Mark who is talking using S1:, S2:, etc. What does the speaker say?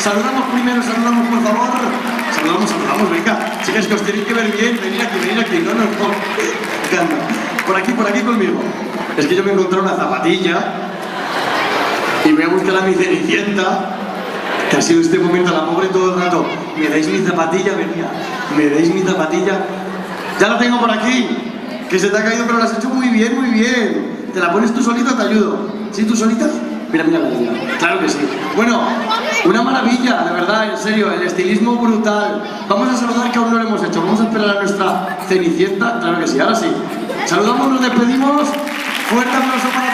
S1: Saludamos primero, saludamos por favor. Saludamos, venga. Chicas, que os tenéis que ver bien. Venid aquí. No. Calma. Por aquí conmigo. Es que yo me encontré una zapatilla y voy a buscar a mi Cenicienta, que ha sido este momento, la pobre todo el rato. ¿Me dais mi zapatilla? Venía. ¿Me dais mi zapatilla? Ya la tengo por aquí. Que se te ha caído, pero lo has hecho muy bien. ¿Te la pones tú solita o te ayudo? ¿Sí, tú solita? Mira la niña. Claro que sí. Bueno, una maravilla, de verdad, en serio, el estilismo brutal. Vamos a saludar, que aún no lo hemos hecho. Vamos a esperar a nuestra Cenicienta. Claro que sí, ahora sí. Saludamos, nos despedimos. Fuerte aplauso para